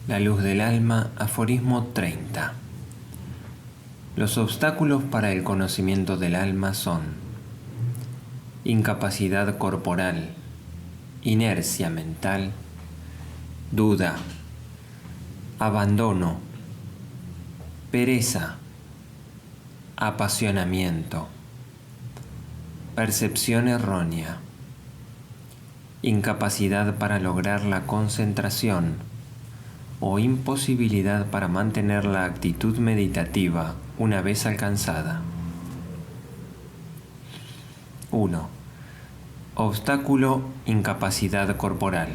La luz del alma, aforismo 30. Los obstáculos para el conocimiento del alma son incapacidad corporal, inercia mental, duda, abandono, pereza, apasionamiento, percepción errónea, incapacidad para lograr la concentración o imposibilidad para mantener la actitud meditativa una vez alcanzada. 1. Obstáculo: incapacidad corporal.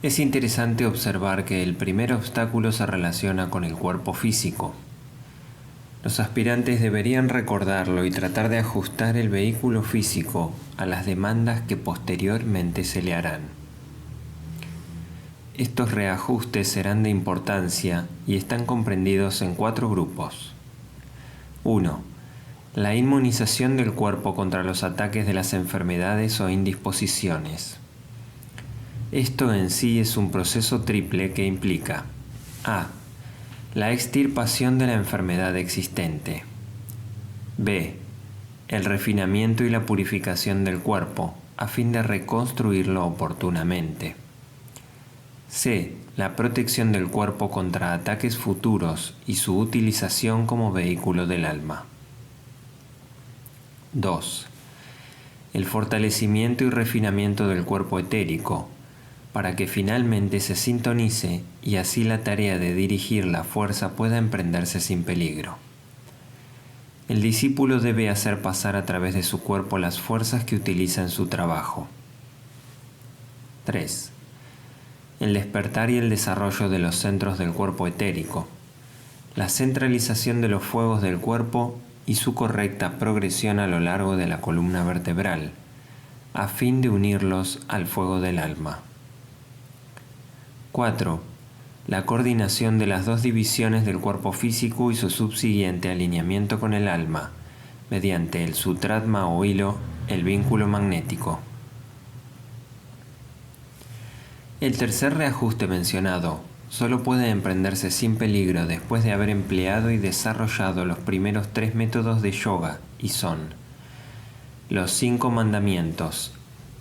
Es interesante observar que el primer obstáculo se relaciona con el cuerpo físico. Los aspirantes deberían recordarlo y tratar de ajustar el vehículo físico a las demandas que posteriormente se le harán. Estos reajustes serán de importancia y están comprendidos en 4 grupos. 1. La inmunización del cuerpo contra los ataques de las enfermedades o indisposiciones. Esto en sí es un proceso triple que implica a. La extirpación de la enfermedad existente. b. El refinamiento y la purificación del cuerpo a fin de reconstruirlo oportunamente. c. La protección del cuerpo contra ataques futuros y su utilización como vehículo del alma. 2. El fortalecimiento y refinamiento del cuerpo etérico, para que finalmente se sintonice y así la tarea de dirigir la fuerza pueda emprenderse sin peligro. El discípulo debe hacer pasar a través de su cuerpo las fuerzas que utiliza en su trabajo. 3. El despertar y el desarrollo de los centros del cuerpo etérico, la centralización de los fuegos del cuerpo y su correcta progresión a lo largo de la columna vertebral, a fin de unirlos al fuego del alma. 4. La coordinación de las 2 divisiones del cuerpo físico y su subsiguiente alineamiento con el alma, mediante el sutratma o hilo, el vínculo magnético. El tercer reajuste mencionado solo puede emprenderse sin peligro después de haber empleado y desarrollado los primeros 3 métodos de yoga y son los 5 mandamientos,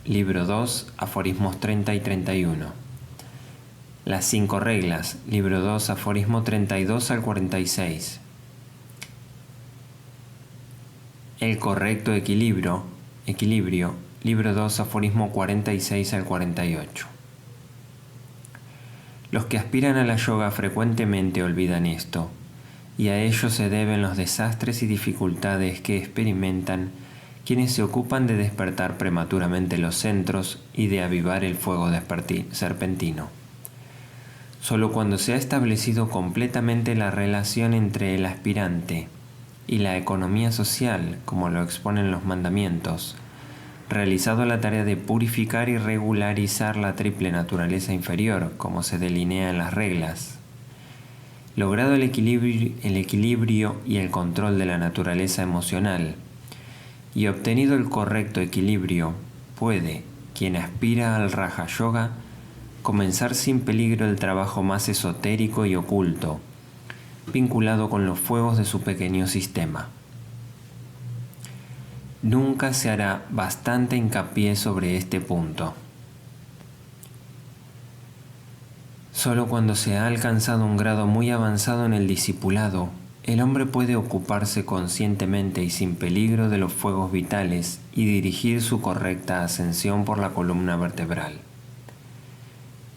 libro 2, aforismos 30 y 31. Las 5 reglas, libro 2, aforismo 32 al 46. El correcto equilibrio, libro 2, aforismo 46 al 48. Los que aspiran a la yoga frecuentemente olvidan esto, y a ello se deben los desastres y dificultades que experimentan quienes se ocupan de despertar prematuramente los centros y de avivar el fuego serpentino. Solo cuando se ha establecido completamente la relación entre el aspirante y la economía social, como lo exponen los mandamientos, realizado la tarea de purificar y regularizar la triple naturaleza inferior, como se delinea en las reglas, logrado el equilibrio y el control de la naturaleza emocional, y obtenido el correcto equilibrio, puede, quien aspira al Raja Yoga, comenzar sin peligro el trabajo más esotérico y oculto, vinculado con los fuegos de su pequeño sistema. Nunca se hará bastante hincapié sobre este punto. Solo cuando se ha alcanzado un grado muy avanzado en el discipulado, el hombre puede ocuparse conscientemente y sin peligro de los fuegos vitales y dirigir su correcta ascensión por la columna vertebral.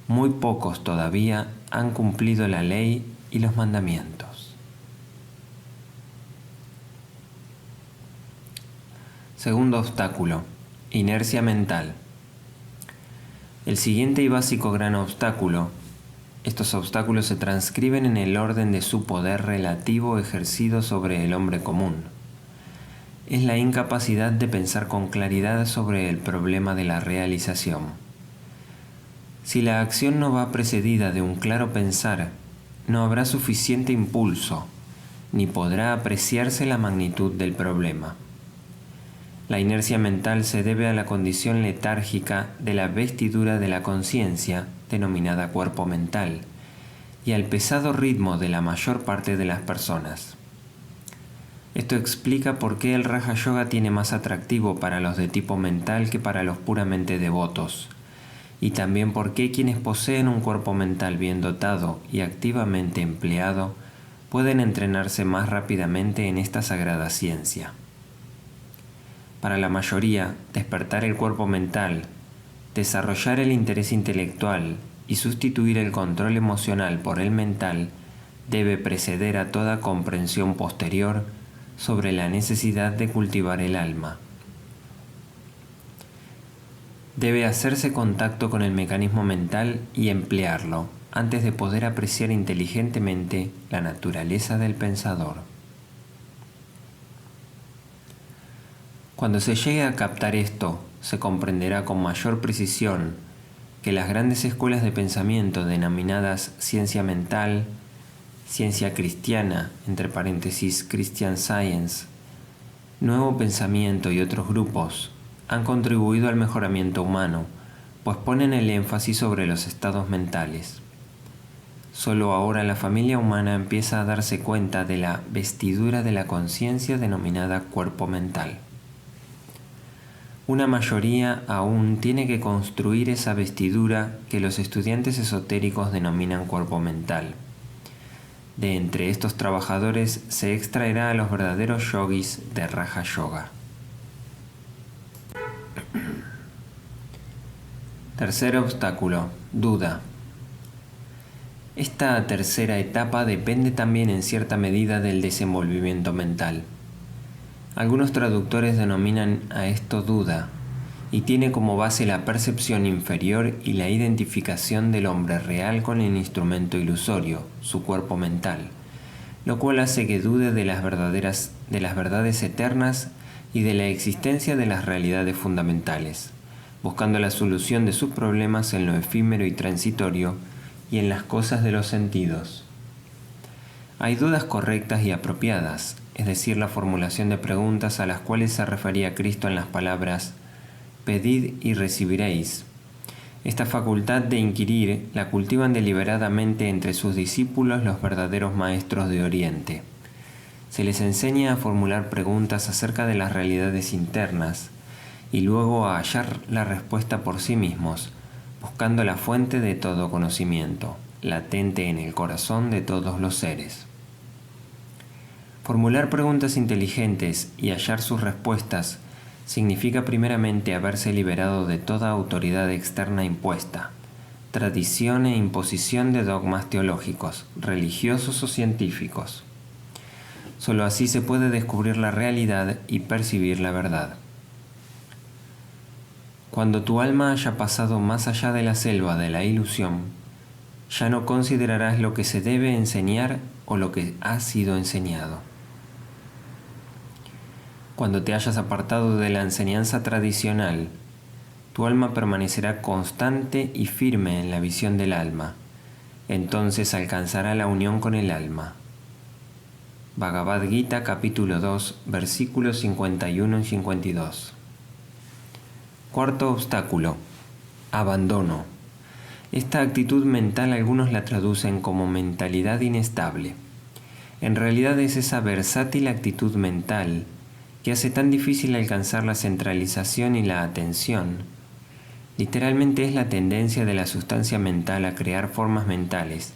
Muy pocos todavía han cumplido la ley y los mandamientos. Segundo obstáculo: inercia mental. El siguiente y básico gran obstáculo. Estos obstáculos se transcriben en el orden de su poder relativo ejercido sobre el hombre común. Es la incapacidad de pensar con claridad sobre el problema de la realización. Si la acción no va precedida de un claro pensar, no habrá suficiente impulso, ni podrá apreciarse la magnitud del problema. La inercia mental se debe a la condición letárgica de la vestidura de la conciencia, denominada cuerpo mental, y al pesado ritmo de la mayor parte de las personas. Esto explica por qué el Raja Yoga tiene más atractivo para los de tipo mental que para los puramente devotos, y también por qué quienes poseen un cuerpo mental bien dotado y activamente empleado pueden entrenarse más rápidamente en esta sagrada ciencia. Para la mayoría, despertar el cuerpo mental, desarrollar el interés intelectual y sustituir el control emocional por el mental debe preceder a toda comprensión posterior sobre la necesidad de cultivar el alma. Debe hacerse contacto con el mecanismo mental y emplearlo antes de poder apreciar inteligentemente la naturaleza del pensador. Cuando se llegue a captar esto, se comprenderá con mayor precisión que las grandes escuelas de pensamiento denominadas ciencia mental, ciencia cristiana, entre paréntesis Christian Science, nuevo pensamiento y otros grupos han contribuido al mejoramiento humano, pues ponen el énfasis sobre los estados mentales. Solo ahora la familia humana empieza a darse cuenta de la vestidura de la conciencia denominada cuerpo mental. Una mayoría aún tiene que construir esa vestidura que los estudiantes esotéricos denominan cuerpo mental. De entre estos trabajadores se extraerá a los verdaderos yogis de Raja Yoga. Tercer obstáculo, duda. Esta tercera etapa depende también en cierta medida del desenvolvimiento mental. Algunos traductores denominan a esto duda, y tiene como base la percepción inferior y la identificación del hombre real con el instrumento ilusorio, su cuerpo mental, lo cual hace que dude de las verdades eternas y de la existencia de las realidades fundamentales, buscando la solución de sus problemas en lo efímero y transitorio y en las cosas de los sentidos. Hay dudas correctas y apropiadas, es decir, la formulación de preguntas a las cuales se refería Cristo en las palabras «Pedid y recibiréis». Esta facultad de inquirir la cultivan deliberadamente entre sus discípulos los verdaderos maestros de Oriente. Se les enseña a formular preguntas acerca de las realidades internas y luego a hallar la respuesta por sí mismos, buscando la fuente de todo conocimiento, latente en el corazón de todos los seres. Formular preguntas inteligentes y hallar sus respuestas significa primeramente haberse liberado de toda autoridad externa impuesta, tradición e imposición de dogmas teológicos, religiosos o científicos. Solo así se puede descubrir la realidad y percibir la verdad. Cuando tu alma haya pasado más allá de la selva de la ilusión, ya no considerarás lo que se debe enseñar o lo que ha sido enseñado. Cuando te hayas apartado de la enseñanza tradicional, tu alma permanecerá constante y firme en la visión del alma. Entonces alcanzará la unión con el alma. Bhagavad Gita capítulo 2 versículos 51 y 52. Cuarto obstáculo, abandono. Esta actitud mental algunos la traducen como mentalidad inestable. En realidad es esa versátil actitud mental que hace tan difícil alcanzar la centralización y la atención. Literalmente es la tendencia de la sustancia mental a crear formas mentales,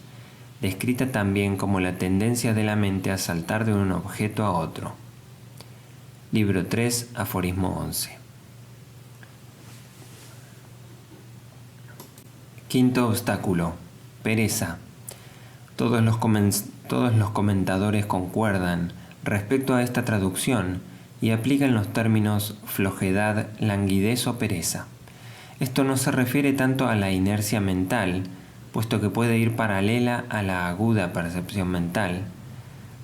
descrita también como la tendencia de la mente a saltar de un objeto a otro. Libro 3, aforismo 11. Quinto obstáculo, pereza. Todos los comentadores concuerdan respecto a esta traducción y aplican los términos flojedad, languidez o pereza. Esto no se refiere tanto a la inercia mental, puesto que puede ir paralela a la aguda percepción mental,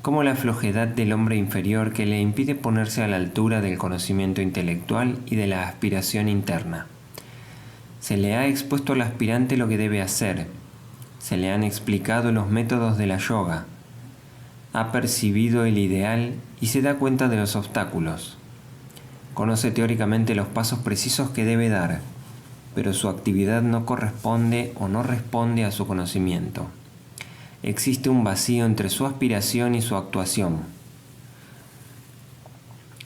como la flojedad del hombre inferior que le impide ponerse a la altura del conocimiento intelectual y de la aspiración interna. Se le ha expuesto al aspirante lo que debe hacer, se le han explicado los métodos de la yoga, ha percibido el ideal y se da cuenta de los obstáculos. Conoce teóricamente los pasos precisos que debe dar, pero su actividad no corresponde o no responde a su conocimiento. Existe un vacío entre su aspiración y su actuación.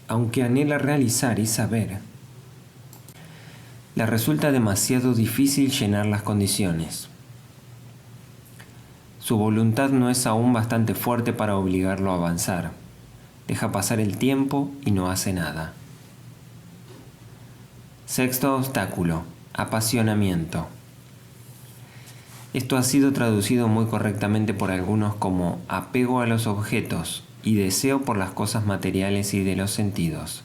Aunque anhela realizar y saber, le resulta demasiado difícil llenar las condiciones. Su voluntad no es aún bastante fuerte para obligarlo a avanzar. Deja pasar el tiempo y no hace nada. Sexto obstáculo: apasionamiento. Esto ha sido traducido muy correctamente por algunos como apego a los objetos y deseo por las cosas materiales y de los sentidos.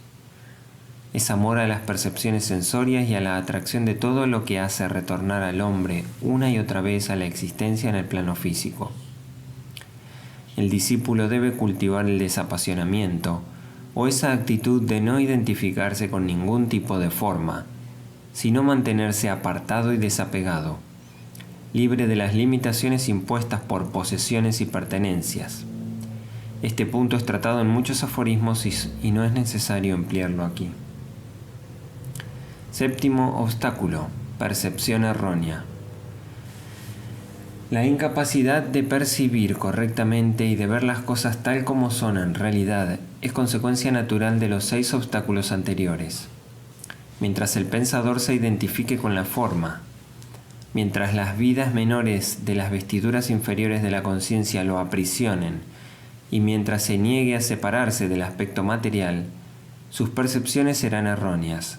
Es amor a las percepciones sensorias y a la atracción de todo lo que hace retornar al hombre una y otra vez a la existencia en el plano físico. El discípulo debe cultivar el desapasionamiento, o esa actitud de no identificarse con ningún tipo de forma, sino mantenerse apartado y desapegado, libre de las limitaciones impuestas por posesiones y pertenencias. Este punto es tratado en muchos aforismos y no es necesario emplearlo aquí. Séptimo obstáculo: percepción errónea. La incapacidad de percibir correctamente y de ver las cosas tal como son en realidad es consecuencia natural de los 6 obstáculos anteriores. Mientras el pensador se identifique con la forma, mientras las vidas menores de las vestiduras inferiores de la conciencia lo aprisionen, y mientras se niegue a separarse del aspecto material, sus percepciones serán erróneas.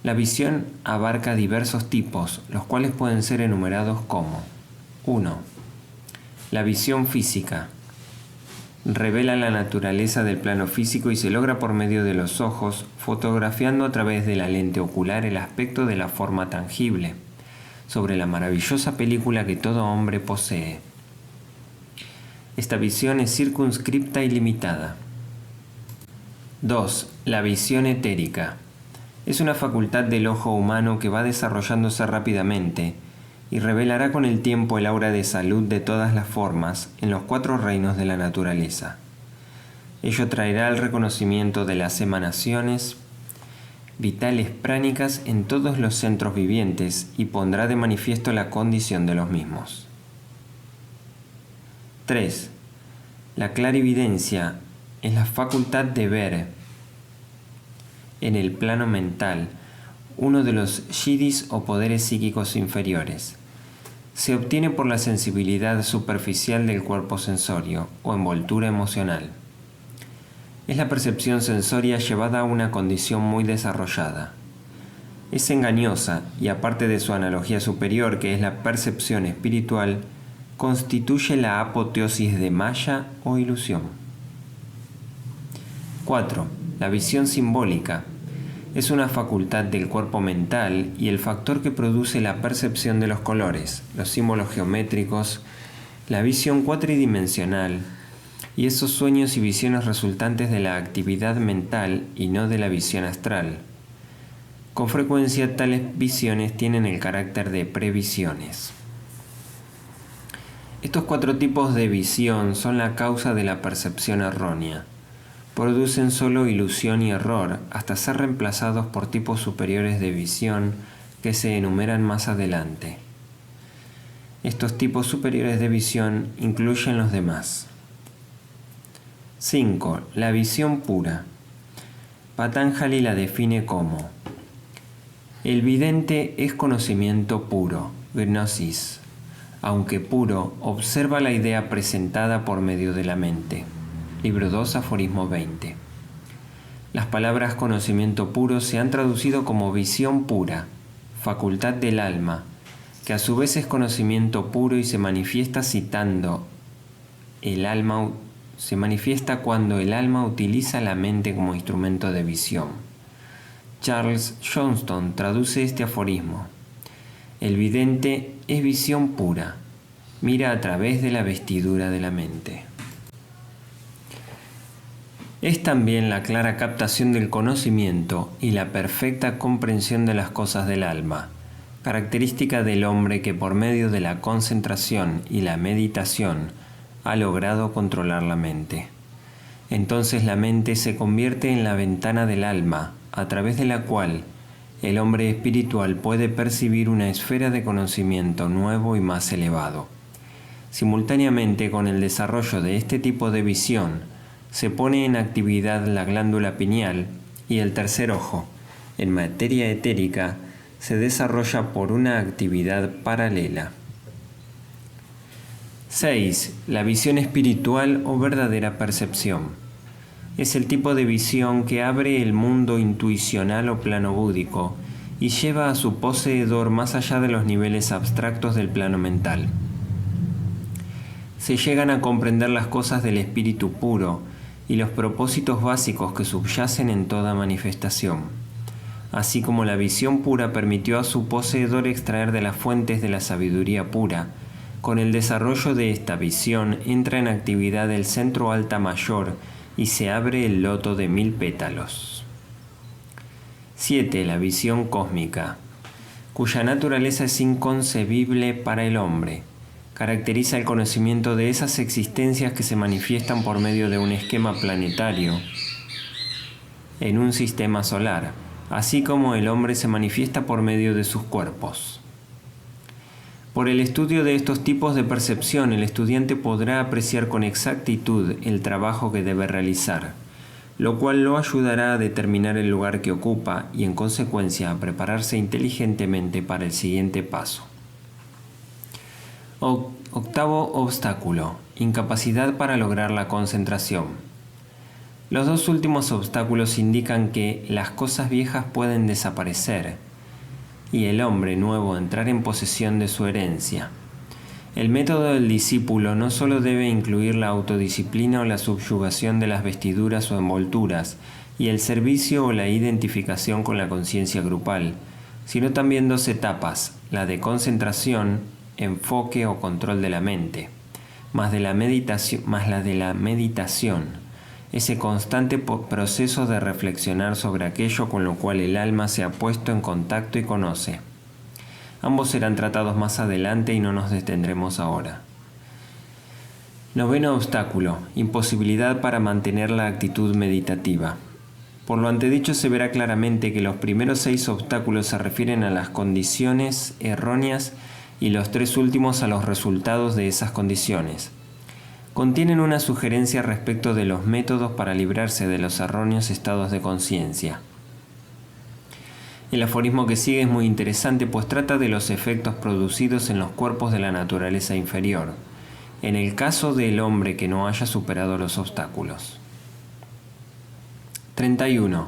La visión abarca diversos tipos, los cuales pueden ser enumerados como: 1. La visión física. Revela la naturaleza del plano físico y se logra por medio de los ojos, fotografiando a través de la lente ocular el aspecto de la forma tangible, sobre la maravillosa película que todo hombre posee. Esta visión es circunscripta y limitada. 2. La visión etérica. Es una facultad del ojo humano que va desarrollándose rápidamente y revelará con el tiempo el aura de salud de todas las formas en los 4 reinos de la naturaleza. Ello traerá el reconocimiento de las emanaciones vitales pránicas en todos los centros vivientes y pondrá de manifiesto la condición de los mismos. 3. La clarividencia es la facultad de ver en el plano mental, uno de los siddhis o poderes psíquicos inferiores. Se obtiene por la sensibilidad superficial del cuerpo sensorio o envoltura emocional. Es la percepción sensoria llevada a una condición muy desarrollada. Es engañosa y, aparte de su analogía superior, que es la percepción espiritual, constituye la apoteosis de maya o ilusión. 4. La visión simbólica. Es una facultad del cuerpo mental y el factor que produce la percepción de los colores, los símbolos geométricos, la visión cuatridimensional y esos sueños y visiones resultantes de la actividad mental y no de la visión astral. Con frecuencia tales visiones tienen el carácter de previsiones. Estos 4 tipos de visión son la causa de la percepción errónea. Producen solo ilusión y error hasta ser reemplazados por tipos superiores de visión que se enumeran más adelante. Estos tipos superiores de visión incluyen los demás. 5. La visión pura. Patanjali la define como: el vidente es conocimiento puro, gnosis. Aunque puro, observa la idea presentada por medio de la mente. Libro 2, aforismo 20. Las palabras conocimiento puro se han traducido como visión pura, facultad del alma, que a su vez es conocimiento puro y se manifiesta cuando el alma utiliza la mente como instrumento de visión. Charles Johnston traduce este aforismo: el vidente es visión pura, mira a través de la vestidura de la mente. Es también la clara captación del conocimiento y la perfecta comprensión de las cosas del alma, característica del hombre que por medio de la concentración y la meditación ha logrado controlar la mente. Entonces la mente se convierte en la ventana del alma, a través de la cual el hombre espiritual puede percibir una esfera de conocimiento nuevo y más elevado. Simultáneamente con el desarrollo de este tipo de visión, se pone en actividad la glándula pineal y el tercer ojo, en materia etérica, se desarrolla por una actividad paralela. 6. La visión espiritual o verdadera percepción. Es el tipo de visión que abre el mundo intuicional o plano búdico y lleva a su poseedor más allá de los niveles abstractos del plano mental. Se llegan a comprender las cosas del espíritu puro y los propósitos básicos que subyacen en toda manifestación. Así como la visión pura permitió a su poseedor extraer de las fuentes de la sabiduría pura, con el desarrollo de esta visión entra en actividad el centro alta mayor y se abre el loto de 1000 pétalos. 7. La visión cósmica, cuya naturaleza es inconcebible para el hombre. Caracteriza el conocimiento de esas existencias que se manifiestan por medio de un esquema planetario en un sistema solar, así como el hombre se manifiesta por medio de sus cuerpos. Por el estudio de estos tipos de percepción, el estudiante podrá apreciar con exactitud el trabajo que debe realizar, lo cual lo ayudará a determinar el lugar que ocupa y, en consecuencia, a prepararse inteligentemente para el siguiente paso. Octavo obstáculo: incapacidad para lograr la concentración. Los dos últimos obstáculos indican que las cosas viejas pueden desaparecer y el hombre nuevo entrar en posesión de su herencia. El método del discípulo no solo debe incluir la autodisciplina o la subyugación de las vestiduras o envolturas y el servicio o la identificación con la conciencia grupal, sino también dos etapas, la de concentración, enfoque o control de la mente, más la de la meditación, ese constante proceso de reflexionar sobre aquello con lo cual el alma se ha puesto en contacto y conoce. Ambos serán tratados más adelante y no nos detendremos ahora. Noveno obstáculo: imposibilidad para mantener la actitud meditativa. Por lo antedicho se verá claramente que los primeros 6 obstáculos se refieren a las condiciones erróneas y los 3 últimos a los resultados de esas condiciones. Contienen una sugerencia respecto de los métodos para librarse de los erróneos estados de conciencia. El aforismo que sigue es muy interesante, pues trata de los efectos producidos en los cuerpos de la naturaleza inferior, en el caso del hombre que no haya superado los obstáculos. 31.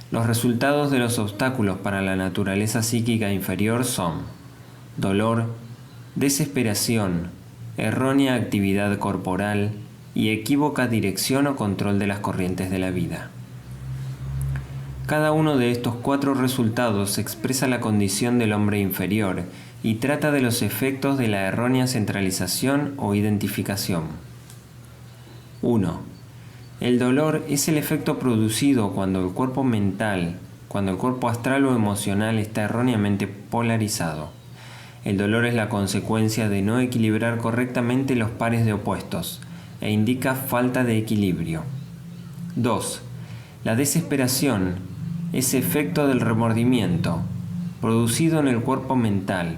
Los resultados de los obstáculos para la naturaleza psíquica inferior son dolor, desesperación, errónea actividad corporal y equívoca dirección o control de las corrientes de la vida. Cada uno de estos 4 resultados expresa la condición del hombre inferior y trata de los efectos de la errónea centralización o identificación. 1. El dolor es el efecto producido cuando el cuerpo astral o emocional está erróneamente polarizado. El dolor es la consecuencia de no equilibrar correctamente los pares de opuestos e indica falta de equilibrio. 2. La desesperación es efecto del remordimiento, producido en el cuerpo mental,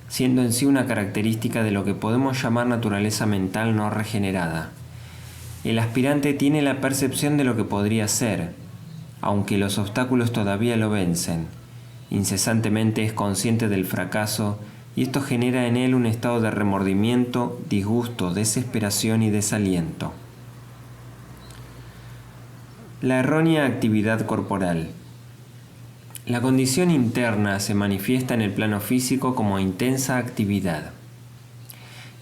siendo en sí una característica de lo que podemos llamar naturaleza mental no regenerada. El aspirante tiene la percepción de lo que podría ser, aunque los obstáculos todavía lo vencen. Incesantemente es consciente del fracaso y esto genera en él un estado de remordimiento, disgusto, desesperación y desaliento. La errónea actividad corporal. La condición interna se manifiesta en el plano físico como intensa actividad,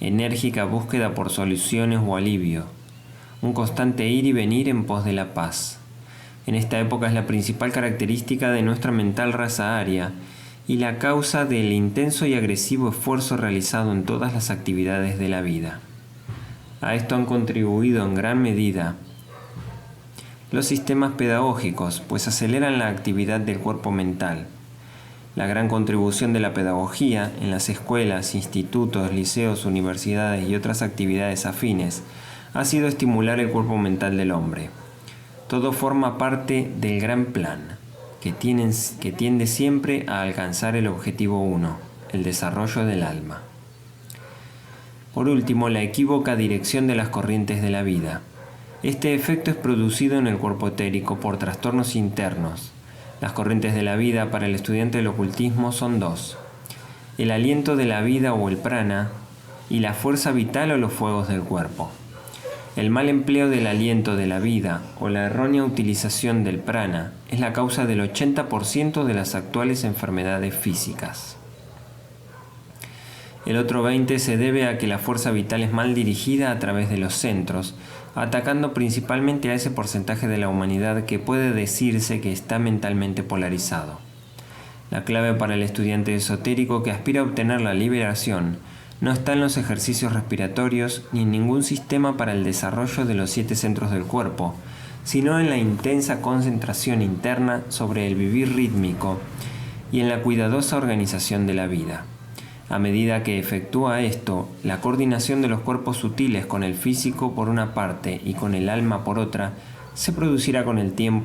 enérgica búsqueda por soluciones o alivio, un constante ir y venir en pos de la paz. En esta época es la principal característica de nuestra mental raza aria y la causa del intenso y agresivo esfuerzo realizado en todas las actividades de la vida. A esto han contribuido en gran medida los sistemas pedagógicos, pues aceleran la actividad del cuerpo mental. La gran contribución de la pedagogía en las escuelas, institutos, liceos, universidades y otras actividades afines ha sido estimular el cuerpo mental del hombre. Todo forma parte del gran plan, que tiende siempre a alcanzar el objetivo 1, el desarrollo del alma. Por último, la equívoca dirección de las corrientes de la vida. Este efecto es producido en el cuerpo etérico por trastornos internos. Las corrientes de la vida para el estudiante del ocultismo son dos: el aliento de la vida o el prana y la fuerza vital o los fuegos del cuerpo. El mal empleo del aliento de la vida o la errónea utilización del prana es la causa del 80% de las actuales enfermedades físicas. El otro 20% se debe a que la fuerza vital es mal dirigida a través de los centros, atacando principalmente a ese porcentaje de la humanidad que puede decirse que está mentalmente polarizado. La clave para el estudiante esotérico que aspira a obtener la liberación no está en los ejercicios respiratorios ni en ningún sistema para el desarrollo de los 7 centros del cuerpo, sino en la intensa concentración interna sobre el vivir rítmico y en la cuidadosa organización de la vida. A medida que efectúa esto, la coordinación de los cuerpos sutiles con el físico por una parte y con el alma por otra, se producirá con el tiempo